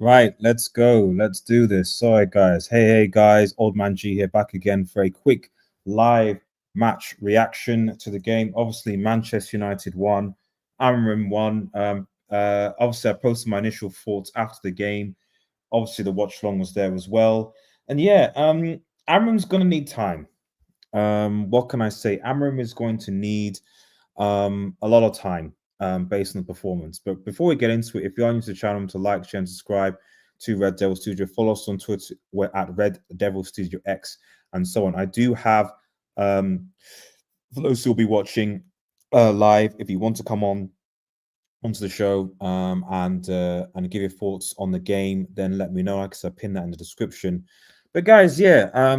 Right, let's go. Let's do this. Sorry, guys. Hey, guys. Old Man G here, back again for a quick live match reaction to the game. Obviously, Manchester United won. AMORIM won. Obviously, I posted my initial thoughts after the game. Obviously, the watch long was there as well. And yeah, AMORIM's going to need time. What can I say? AMORIM is going to need a lot of time based on the performance. But before we get into it, if you're new to the channel, to like, share, and subscribe to Red Devil Studio. Follow us on Twitter. We're at Red Devil Studio X and so on. I do have, for those who will be watching live, if you want to come onto the show and give your thoughts on the game, then let me know. I can pin that in the description. But guys, yeah,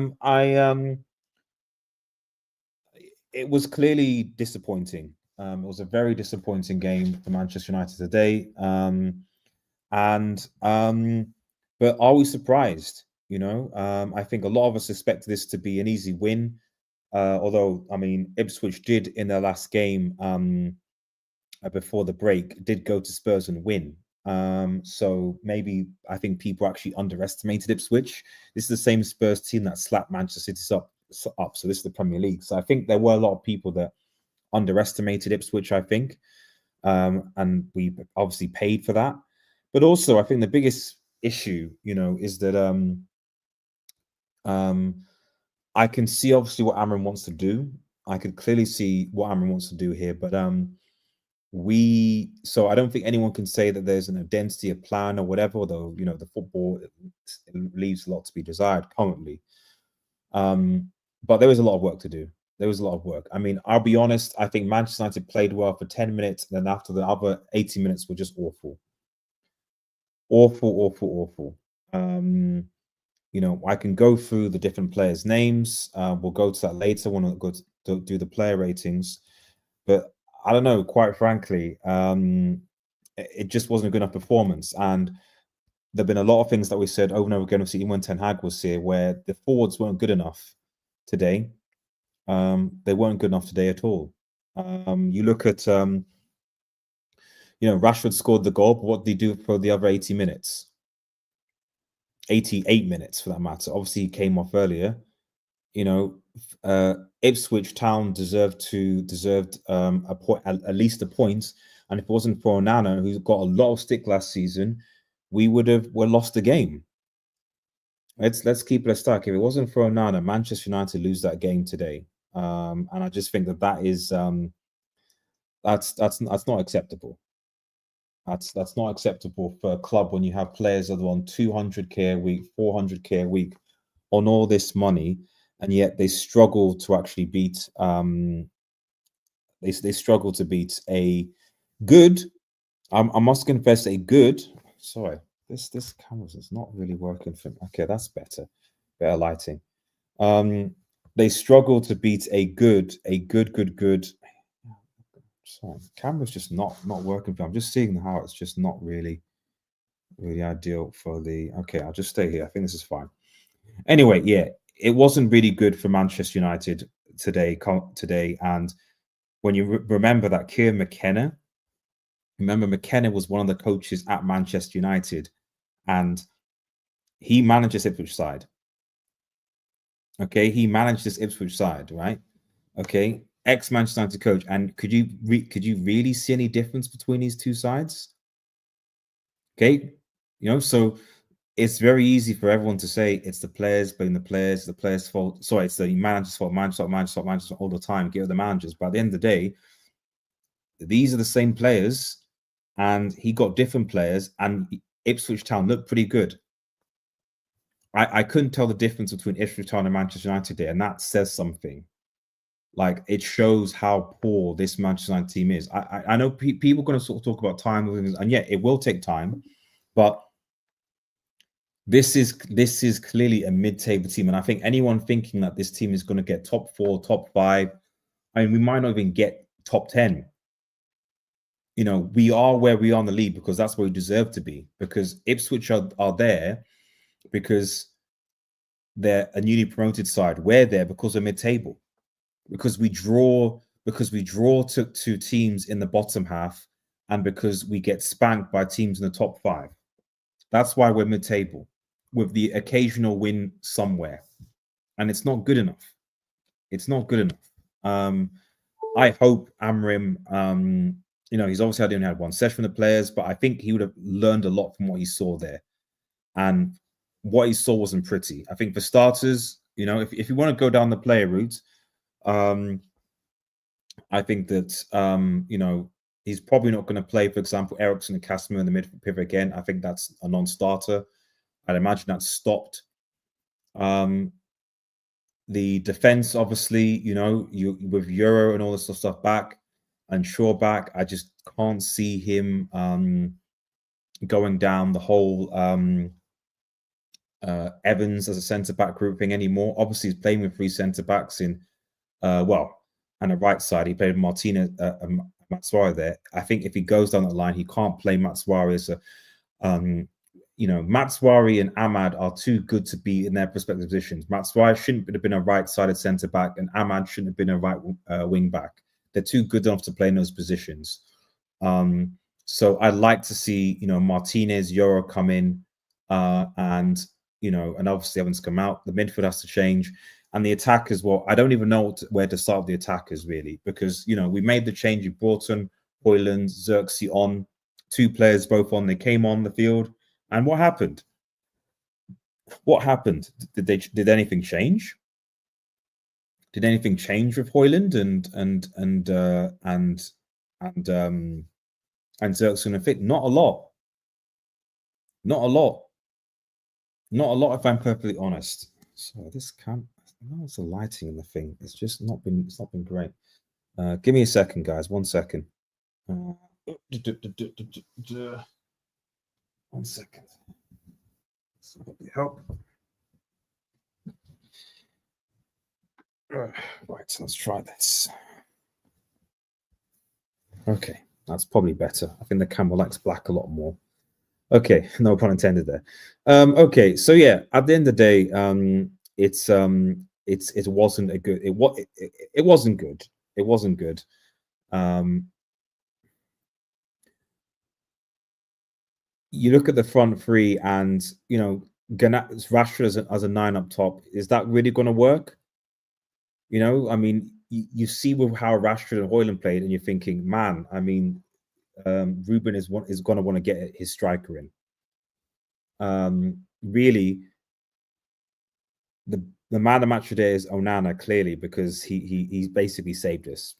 it was clearly disappointing. It was a very disappointing game for Manchester United today. But are we surprised? I think a lot of us expected this to be an easy win. Although, I mean, Ipswich did in their last game before the break, did go to Spurs and win. So maybe I think people actually underestimated Ipswich. This is the same Spurs team that slapped Manchester City up. So this is the Premier League. So I think there were a lot of people that underestimated Ipswich, I think. And we obviously paid for that. But also, I think the biggest issue, is that I can see obviously what AMORIM wants to do. I could clearly see what AMORIM wants to do here, but so I don't think anyone can say that there's an identity, a plan, or whatever. Although the football leaves a lot to be desired currently. But there was a lot of work to do. There was a lot of work. I mean, I'll be honest. I think Manchester United played well for 10 minutes. Then after the other 80 minutes were just awful. Awful. I can go through the different players' names. We'll go to that later when we'll go to do the player ratings. But I don't know, quite frankly, it just wasn't a good enough performance. And there've been a lot of things that we said over and over again, even when Ten Hag was here, where the forwards weren't good enough today. They weren't good enough today at all. You look at, Rashford scored the goal, but what did he do for the other 80 minutes? 88 minutes for that matter. Obviously, he came off earlier. Ipswich Town deserved a point, at least a point. And if it wasn't for Onana, who got a lot of stick last season, we would have lost the game. Let's keep it stuck. If it wasn't for Onana, Manchester United lose that game today. And I just think that is that's not acceptable. That's not acceptable for a club when you have players that are on 200k a week, 400k a week, on all this money, and yet they struggle to actually beat. They struggle to beat a good. I must confess, a good. Sorry, this camera is not really working for me. Okay, that's better lighting. They struggle to beat a good. Sorry, the camera's just not working. I'm just seeing how it's just not really ideal for the. Okay, I'll just stay here. I think this is fine. Anyway, yeah, it wasn't really good for Manchester United today. And when you remember that Kieran McKenna, McKenna was one of the coaches at Manchester United, and he manages Ipswich side. Okay, he managed this Ipswich side, right? Okay, ex-Manchester United coach. And could you really see any difference between these two sides? Okay, so it's very easy for everyone to say it's the players, blaming the players' fault. Sorry, it's the manager's fault, manager's fault all the time. Give the managers. But at the end of the day, these are the same players, and he got different players, and Ipswich Town looked pretty good. I couldn't tell the difference between Ipswich Town and Manchester United there, and that says something. Like, it shows how poor this Manchester United team is. I know people are going to sort of talk about time, and yeah, it will take time, but this is clearly a mid-table team, and I think anyone thinking that this team is going to get top 4, top 5, I mean, we might not even get top 10. We are where we are in the league because that's where we deserve to be. Because Ipswich are there because they're a newly promoted side. We're there because we're mid-table. Because we draw to teams in the bottom half, and because we get spanked by teams in the top 5. That's why we're mid-table, with the occasional win somewhere, and it's not good enough. It's not good enough. I hope Amorim, he's obviously only had one session with the players, but I think he would have learned a lot from what he saw there. And what he saw wasn't pretty. I think for starters, if you want to go down the player route, I think that, he's probably not going to play, for example, Ericsson and Casimir in the midfield pivot again. I think that's a non-starter. I'd imagine that's stopped. The defense, obviously, you with Euro and all this stuff back and Shaw back, I just can't see him going down the whole Evans as a centre back grouping anymore. Obviously, he's playing with 3 centre backs in and a right side. He played Martinez, Matswari there. I think if he goes down that line, he can't play Matswari as a Matswari and Ahmad are too good to be in their respective positions. Matswari shouldn't have been a right-sided centre back, and Ahmad shouldn't have been a right wing back. They're too good enough to play in those positions. So I'd like to see Martinez, Euro come in, and obviously Evans come out. The midfield has to change, and the attackers. Well, I don't even know where to start with the attackers really, because we made the change. You brought on Højlund, Xerxes on, 2 players both on. They came on the field. And what happened? What happened? Did anything change? Did anything change with Højlund and Xerxes and Fit? Not a lot. Not a lot. Not a lot, if I'm perfectly honest. So this can't. I know it's the lighting in the thing. It's just not been. It's not been great. Give me a second, guys. 1 second. 1 second. Help. Right, let's try this. Okay, that's probably better. I think the camera likes black a lot more. Okay, no pun intended there. Okay, so yeah, at the end of the day, it wasn't a good. It wasn't good. It wasn't good. You look at the front 3 and, Rashford as a 9 up top. Is that really going to work? I mean, you see with how Rashford and Højlund played, and you're thinking, man, I mean, Ruben is going to want to get his striker in. Really, the man of the match today is Onana, clearly, because he's basically saved us.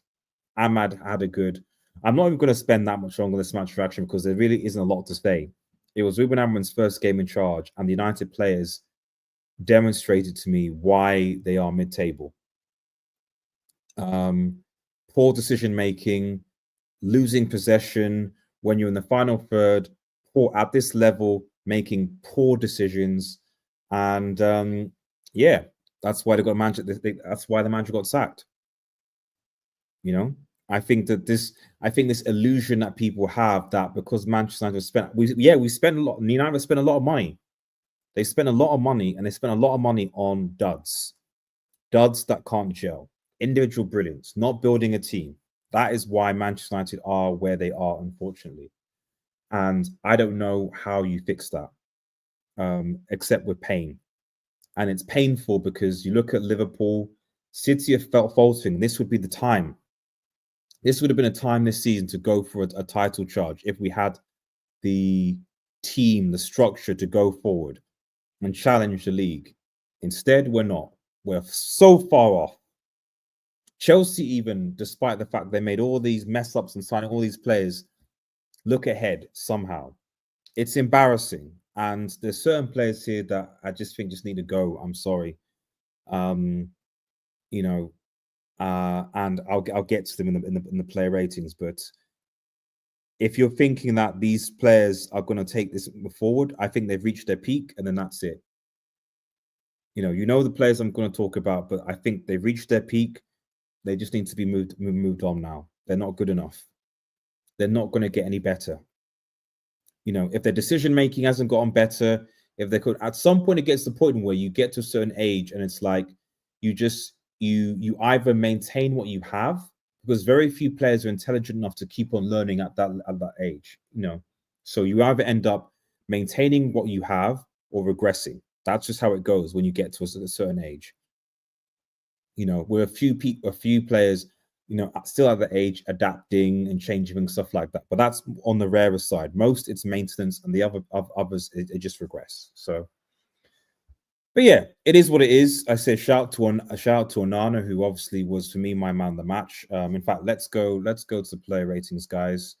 Ahmad had a good. I'm not even going to spend that much longer on this match reaction because there really isn't a lot to say. It was Ruben Amorim's first game in charge, and the United players demonstrated to me why they are mid-table. Poor decision-making, losing possession when you're in the final third, poor at this level, making poor decisions. And yeah, that's why they got manager. That's why the manager got sacked. I think this illusion that people have that because Manchester United we spent a lot. United spent a lot of money. They spent a lot of money, and they spent a lot of money on duds that can't gel. Individual brilliance, not building a team. That is why Manchester United are where they are, unfortunately. And I don't know how you fix that, except with pain. And it's painful because you look at Liverpool, City have felt faltering. This would be the time. This would have been a time this season to go for a title charge if we had the team, the structure to go forward and challenge the league. Instead, we're not. We're so far off. Chelsea, even despite the fact they made all these mess ups and signing all these players, look ahead somehow. It's embarrassing. And there's certain players here that I just think just need to go. I'm sorry. And I'll get to them in the player ratings. But if you're thinking that these players are going to take this forward, I think they've reached their peak, and then that's it. The players I'm going to talk about, but I think they've reached their peak. They just need to be moved on now. They're not good enough. They're not going to get any better. If their decision making hasn't gotten better, if they could, at some point, it gets to the point where you get to a certain age, and it's like you either maintain what you have, because very few players are intelligent enough to keep on learning at that age. So you either end up maintaining what you have or regressing. That's just how it goes when you get to a certain age. You know, we're a few players, you know, still at the age adapting and changing and stuff like that. But that's on the rarer side. Most it's maintenance, and the others it just regress. So, but yeah, it is what it is. I say a shout out to Onana, who obviously was for me my man of the match. In fact, let's go to the player ratings, guys.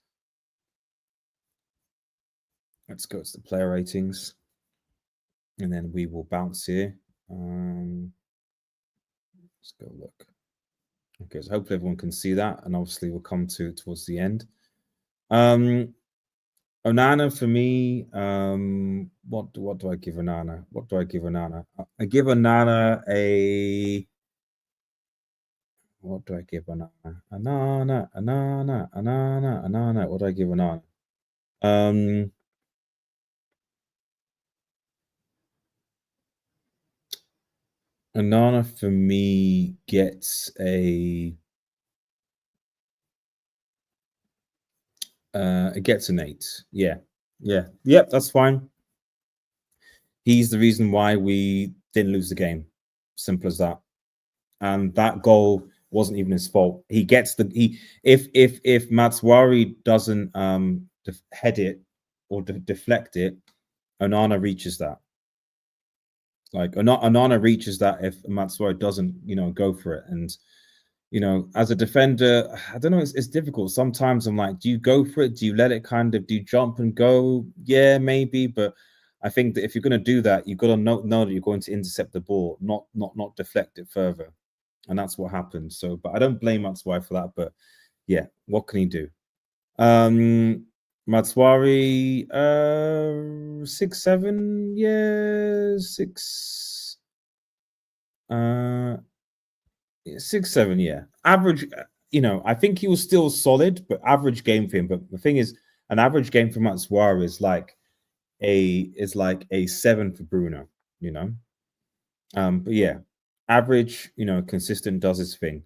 Let's go to the player ratings, and then we will bounce here. Let's go look. Okay, so hopefully everyone can see that, and obviously we'll come towards the end. Onana for me, what do I give Onana? What do I give Onana? I give Onana a. What do I give Onana? Onana. What do I give Onana? Onana for me gets a. It gets an 8. Yeah. Yep, that's fine. He's the reason why we didn't lose the game. Simple as that. And that goal wasn't even his fault. He gets if Matswari doesn't head it or deflect it, Onana reaches that. Like Onana reaches that if Matswari doesn't, you know, go for it. And you know, as a defender, I don't know, it's difficult. Sometimes I'm like, do you go for it? Do you let it do you jump and go? Yeah, maybe. But I think that if you're going to do that, you've got to know that you're going to intercept the ball, not deflect it further. And that's what happened. So, but I don't blame Matswari for that. But yeah, what can he do? Matswari, 6-7, yeah, 6. 6-7, yeah. Average, you know, I think he was still solid, but average game for him. But the thing is, an average game for Matswari is like a 7 for Bruno, you know. But yeah, average, you know, consistent, does his thing.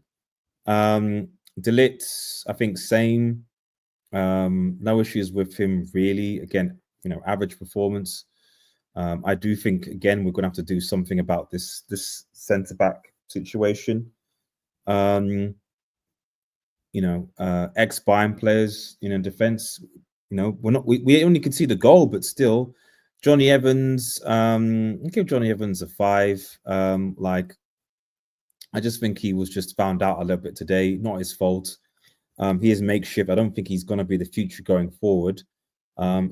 De Ligt, I think same. No issues with him really. Again, you know, average performance. I do think again we're going to have to do something about this centre back situation. You know, ex-Bayern players, you know, defense. You know, we only can see the goal, but still, Johnny Evans. I give Johnny Evans a 5. Like, I just think he was just found out a little bit today. Not his fault. He is makeshift. I don't think he's going to be the future going forward.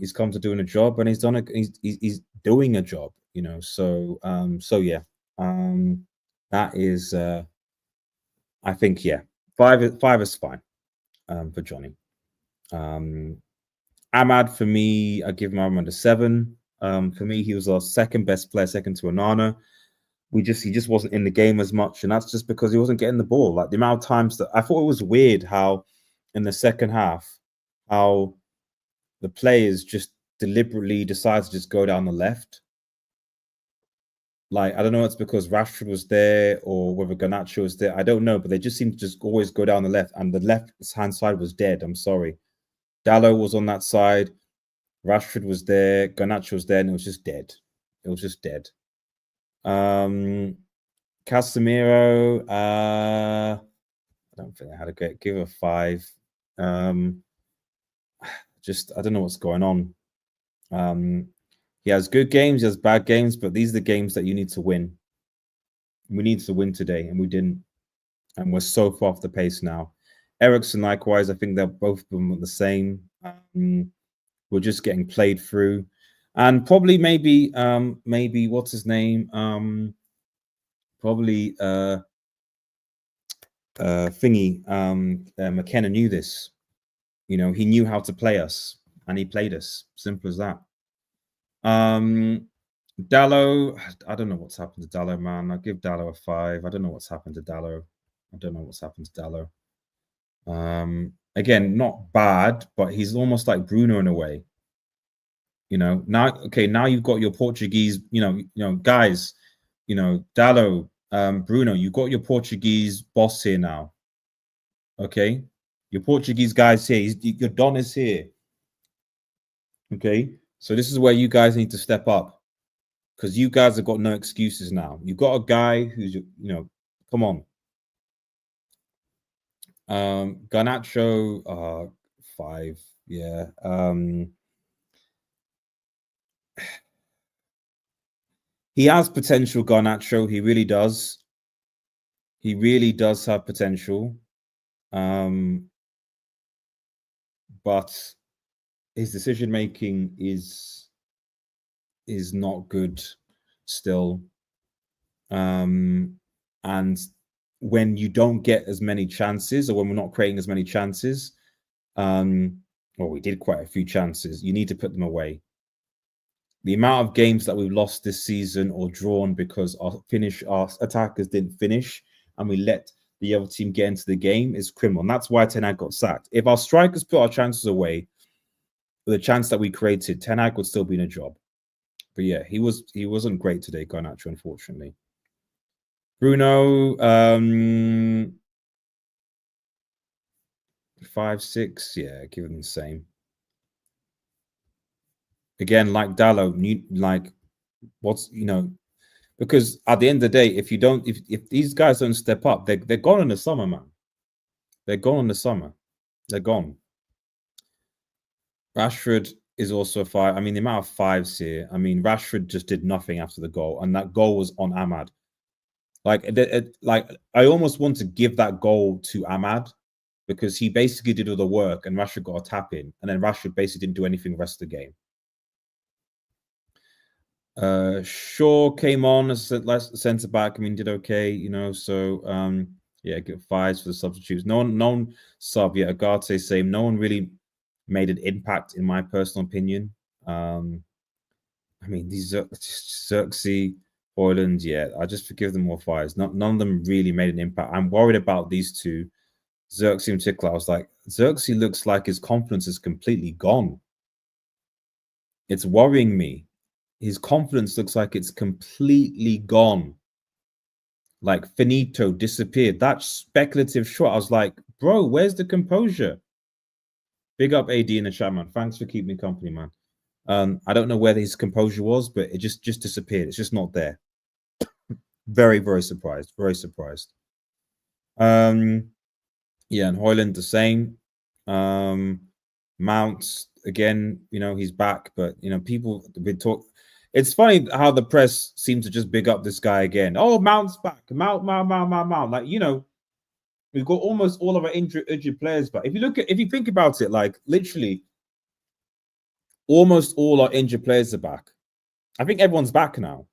He's come to doing a job, and he's done it. He's doing a job, you know. So yeah, that is. I think yeah, 5 is fine for Johnny. Ahmad for me, I give Ahmad a 7. For me, he was our second best player, second to Onana. He just wasn't in the game as much, and that's just because he wasn't getting the ball. Like the amount of times that I thought it was weird how in the second half, how the players just deliberately decide to just go down the left. Like, I don't know, it's because Rashford was there or whether Garnacho was there. I don't know, but they just seem to just always go down the left, and the left-hand side was dead. I'm sorry. Dallo was on that side. Rashford was there. Garnacho was there, and it was just dead. It was just dead. Casemiro, I don't think I had a give a 5. Just I don't know what's going on. He has good games, he has bad games, but these are the games that you need to win. We need to win today, and we didn't. And we're so far off the pace now. Eriksen, likewise, I think they're both of them the same. We're just getting played through. And probably maybe what's his name? Probably McKenna knew this. You know, he knew how to play us, and he played us. Simple as that. Dallo, I don't know what's happened to Dallo, man. I'll give Dallo a 5. I don't know what's happened to Dallo. Again, not bad, but he's almost like Bruno in a way. You know, now you've got your Portuguese, you know, guys, you know, Dallo, Bruno, you've got your Portuguese boss here now. Okay, your Portuguese guys here. Your Don is here. Okay, So this is where you guys need to step up, because you guys have got no excuses now. You've got a guy who's, come on. Garnacho, 5, yeah. He has potential, Garnacho. He really does. He really does have potential. But his decision making is not good still. And when you don't get as many chances, or when we're not creating as many chances, well, we did quite a few chances, you need to put them away. The amount of games that we've lost this season or drawn because our attackers didn't finish and we let the other team get into the game is criminal. And that's why Ten Hag got sacked. If our strikers put our chances away, the chance that we created, Ten Hag would still be in a job. But yeah, he wasn't great today, Garnacho, unfortunately. Bruno, 5, 6, yeah, give him the same. Again, like Dallo, because at the end of the day, if these guys don't step up, they're gone in the summer, man. They're gone in the summer. They're gone. Rashford is also a 5. I mean, the amount of 5s here. I mean, Rashford just did nothing after the goal, and that goal was on Ahmad. Like I almost want to give that goal to Ahmad, because he basically did all the work and Rashford got a tap in, and then Rashford basically didn't do anything the rest of the game. Shaw came on as a centre back. I mean, did okay, So yeah, get 5s for the substitutes. No one sub. Yeah, Agate same. No one really made an impact, in my personal opinion. I mean, these Xerxes, Hoyland, yeah, I just forgive them all 5s. None of them really made an impact. I'm worried about these two. Xerxes in particular, I was like, Xerxes looks like his confidence is completely gone. It's worrying me. His confidence looks like it's completely gone. Like finito, disappeared. That speculative shot, I was like, bro, where's the composure? Big up AD in the chat, man. Thanks for keeping me company, man. I don't know where his composure was, but it just disappeared. It's just not there. Very, very surprised. Very surprised. Yeah, and Hoyland the same. Mount again, he's back, but people have been talk. It's funny how the press seems to just big up this guy again. Oh, Mount's back. Mount. Like, we've got almost all of our injured players back. If you think about it, like literally almost all our injured players are back. I think everyone's back now.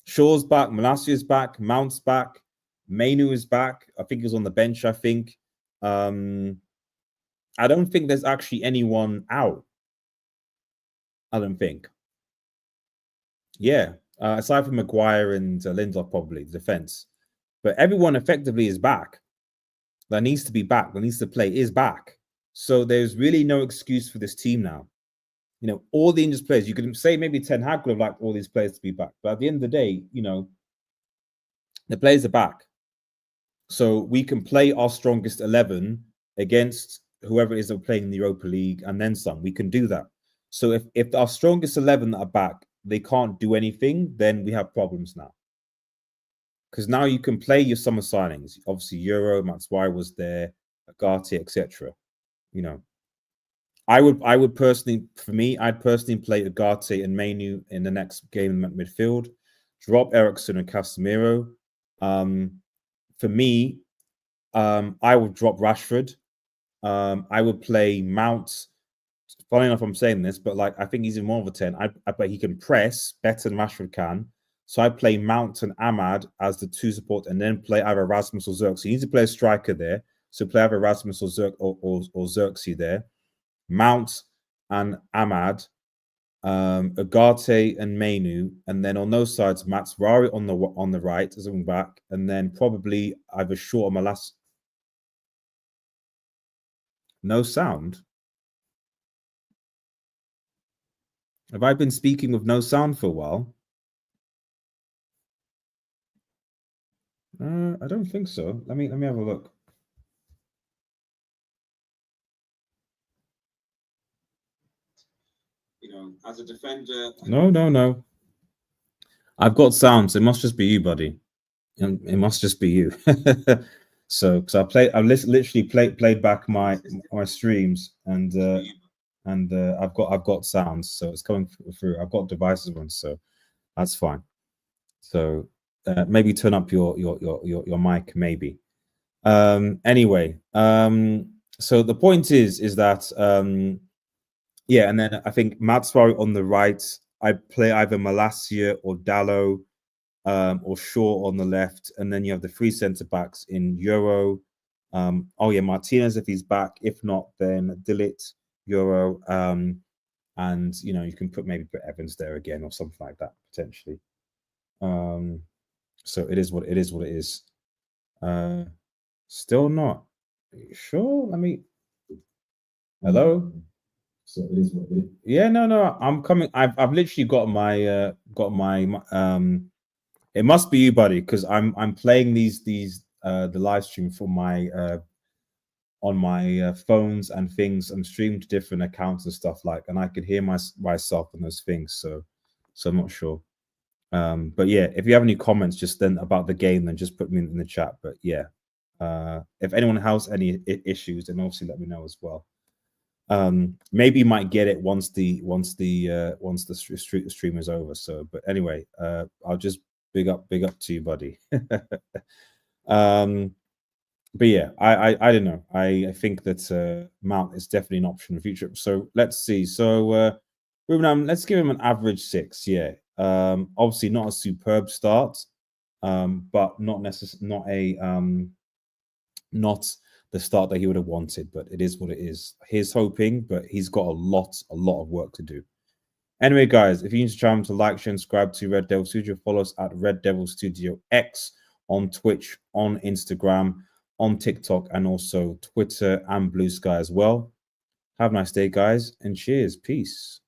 Shaw's back, Malassia's back, Mount's back, Mainu is back. I think he's on the bench, I think. I don't think there's actually anyone out. I don't think. Yeah, aside from Maguire and Lindelof, probably the defense. But everyone effectively is back. That needs to be back. That needs to play is back. So there's really no excuse for this team now. All the injured players. You could say maybe Ten Hag would have liked all these players to be back, but at the end of the day, the players are back. So we can play our strongest 11 against whoever it is that we're playing in the Europa League and then some. We can do that. So if our strongest 11 that are back, they can't do anything, then we have problems now. Because now you can play your summer signings. Obviously, Euro, Matswai was there, Agati, etc. I would personally, for me, I'd personally play Agati and Mainu in the next game in midfield. Drop Ericsson and Casemiro. For me, I would drop Rashford. I would play Mount. Funny enough, I'm saying this, but I think he's in more of a 10. I bet he can press better than Rashford can. So I play Mount and Ahmad as the 2 support, and then play either Rasmus or Xerxes. So you need to play a striker there. So play either Rasmus or Xerxes there. Mount and Ahmad, Agate and Mainu, and then on those sides, Matt's Rari on the right as a wing back, and then probably either Shaw or Malas. No sound. Have I been speaking with no sound for a while? I don't think so. Let me have a look. know, as a defender. No. I've got sounds. It must just be you, buddy. It must just be you. So, because I literally played back my streams, and I've got sounds, so it's coming through. I've got devices on, so that's fine. So maybe turn up your mic, maybe. Anyway, so the point is that yeah, and then I think Matswari on the right. I play either Malacia or Dallo, or Shaw on the left, and then you have the three centre backs in Euro. Oh yeah, Martinez if he's back. If not, then Dillit, Euro, and you know you can maybe put Evans there again or something like that potentially. So it is what it is. Still not sure. Let me. Hello. So it is what it is. Yeah, no, I'm coming. I've literally got my It must be you, buddy, because I'm playing these the live stream for my on my phones and things. I'm streamed to different accounts and stuff like, and I can hear myself on those things. So I'm not sure. But yeah, if you have any comments just then about the game, then just put me in the chat. But yeah, if anyone has any issues, then obviously let me know as well. Maybe you might get it once the stream is over. So, but anyway, I'll just big up to you, buddy. But yeah, I don't know. I think that Mount is definitely an option in the future. So let's see. So Ruben, let's give him an average 6. Yeah. Obviously not a superb start, but not the start that he would have wanted. But it is what it is. He's hoping, but he's got a lot of work to do. Anyway, guys, if you need to try to like, share, and subscribe to Red Devil Studio, follow us at Red Devil Studio X on Twitch, on Instagram, on TikTok, and also Twitter and Blue Sky as well. Have a nice day, guys, and cheers. Peace.